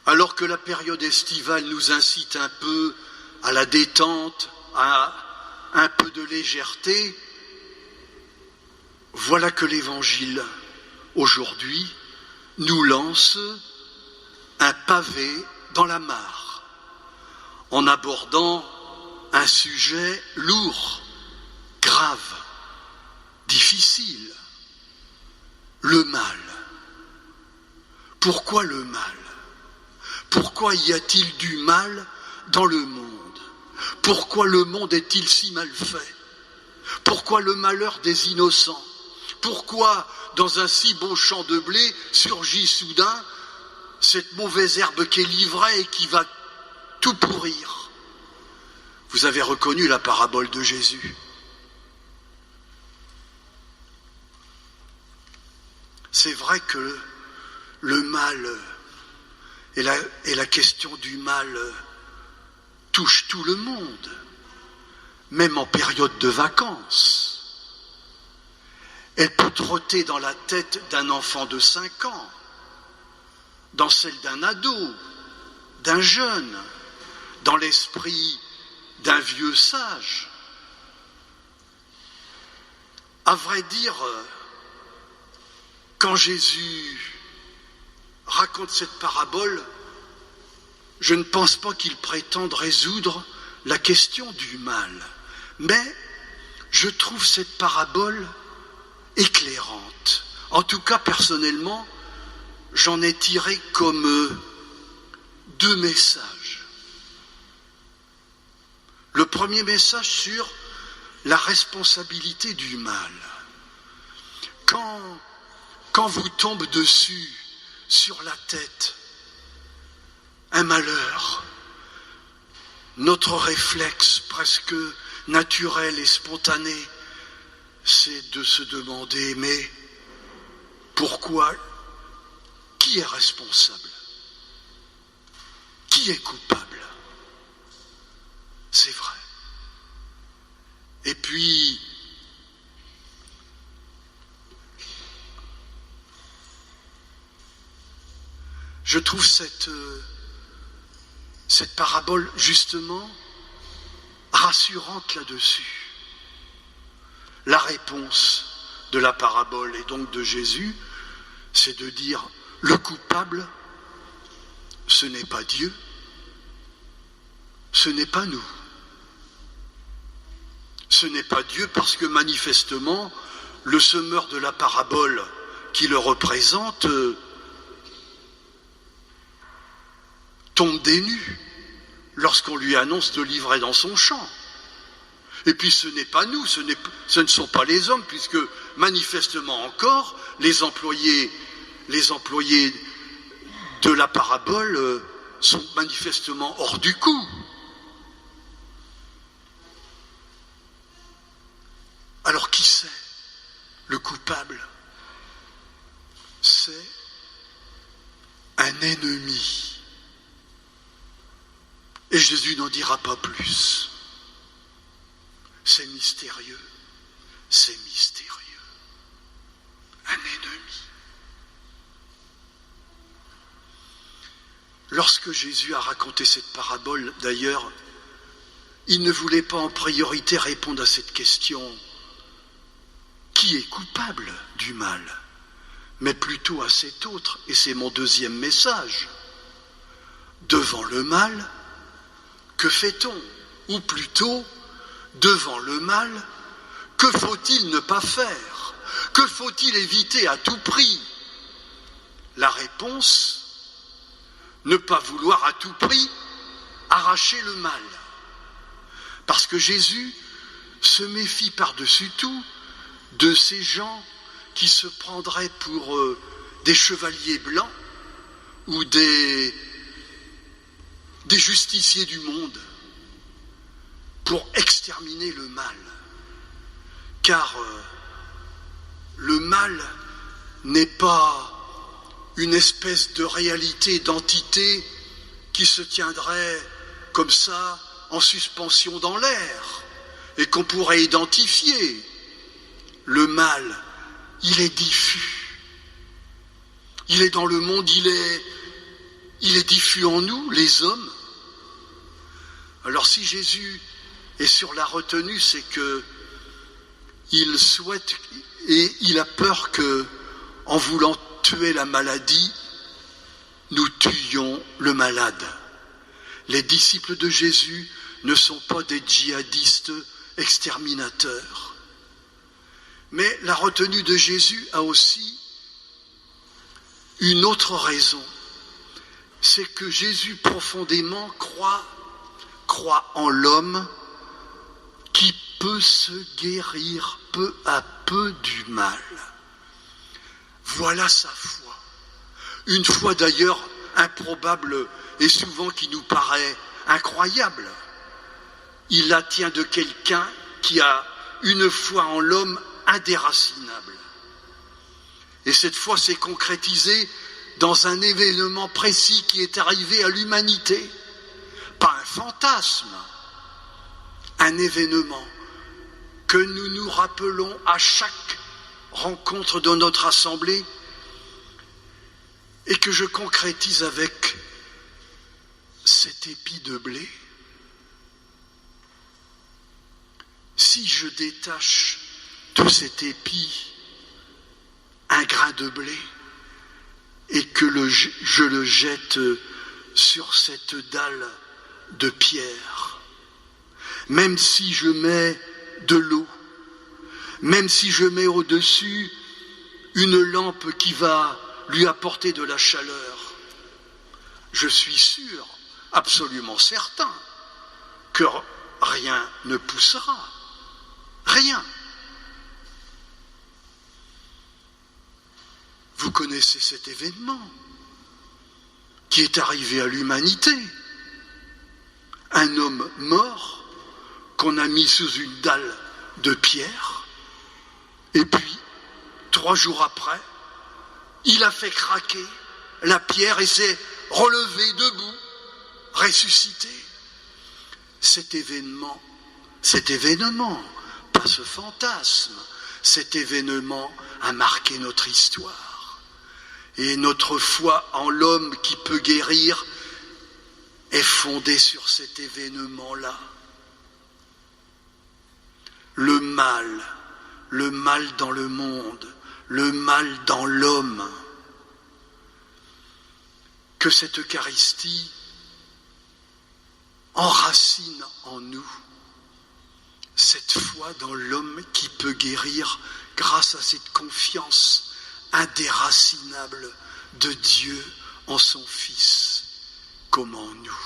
Alors que la période estivale nous incite un peu à la détente, à un peu de légèreté, voilà que l'Évangile, aujourd'hui, nous lance un pavé dans la mare, en abordant un sujet lourd, grave, difficile, le mal. Pourquoi le mal ? Pourquoi y a-t-il du mal dans le monde ? Pourquoi le monde est-il si mal fait ? Pourquoi le malheur des innocents ? Pourquoi, dans un si beau champ de blé, surgit soudain cette mauvaise herbe qui est l'ivraie et qui va tout pourrir ? Vous avez reconnu la parabole de Jésus. C'est vrai que le mal et la question du mal touche tout le monde, même en période de vacances. Elle peut trotter dans la tête d'un enfant de 5 ans, dans celle d'un ado, d'un jeune, dans l'esprit d'un vieux sage. À vrai dire, quand Jésus raconte cette parabole, je ne pense pas qu'il prétende résoudre la question du mal, mais je trouve cette parabole éclairante. En tout cas, personnellement, j'en ai tiré comme 2 messages. Le premier message sur la responsabilité du mal. Quand vous tombe dessus, sur la tête, un malheur, notre réflexe presque naturel et spontané, c'est de se demander, mais pourquoi ? Qui est responsable ? Qui est coupable ? C'est vrai. Et puis, je trouve cette parabole justement rassurante là-dessus. La réponse de la parabole et donc de Jésus, c'est de dire le coupable, ce n'est pas Dieu, ce n'est pas nous. Ce n'est pas Dieu parce que manifestement, le semeur de la parabole qui le représente tombe des nues lorsqu'on lui annonce de livrer dans son champ. Et puis ce n'est pas nous, ce ne sont pas les hommes, puisque manifestement encore, les employés de la parabole sont manifestement hors du coup. Alors qui c'est le coupable ? C'est un ennemi. Et Jésus n'en dira pas plus. C'est mystérieux, c'est mystérieux. Un ennemi. Lorsque Jésus a raconté cette parabole, d'ailleurs, il ne voulait pas en priorité répondre à cette question « Qui est coupable du mal ?» mais plutôt à cet autre, et c'est mon deuxième message. Devant le mal, que fait-on ? Ou plutôt, devant le mal, que faut-il ne pas faire ? Que faut-il éviter à tout prix ? La réponse, ne pas vouloir à tout prix arracher le mal. Parce que Jésus se méfie par-dessus tout de ces gens qui se prendraient pour des chevaliers blancs ou des justiciers du monde pour exterminer le mal. Car le mal n'est pas une espèce de réalité, d'entité qui se tiendrait comme ça en suspension dans l'air et qu'on pourrait identifier. Le mal, il est diffus. Il est dans le monde, il est il est diffus en nous, les hommes. Alors si Jésus est sur la retenue, c'est que il souhaite et il a peur que, en voulant tuer la maladie, nous tuions le malade. Les disciples de Jésus ne sont pas des djihadistes exterminateurs. Mais la retenue de Jésus a aussi une autre raison. C'est que Jésus profondément croit en l'homme qui peut se guérir peu à peu du mal. Voilà sa foi. Une foi d'ailleurs improbable et souvent qui nous paraît incroyable. Il la tient de quelqu'un qui a une foi en l'homme indéracinable. Et cette foi s'est concrétisée dans un événement précis qui est arrivé à l'humanité. Pas un fantasme, un événement que nous nous rappelons à chaque rencontre de notre assemblée et que je concrétise avec cet épi de blé. Si je détache de cet épi un grain de blé et que je le jette sur cette dalle de pierre, même si je mets de l'eau, même si je mets au-dessus une lampe qui va lui apporter de la chaleur, je suis sûr, absolument certain, que rien ne poussera. Rien. Vous connaissez cet événement qui est arrivé à l'humanité. Un homme mort qu'on a mis sous une dalle de pierre, et puis 3 jours après, il a fait craquer la pierre et s'est relevé debout, ressuscité. Cet événement, pas ce fantasme, cet événement a marqué notre histoire. Et notre foi en l'homme qui peut guérir est fondée sur cet événement-là. Le mal dans le monde, le mal dans l'homme. Que cette Eucharistie enracine en nous cette foi dans l'homme qui peut guérir grâce à cette confiance indéracinable de Dieu en son Fils, comme en nous.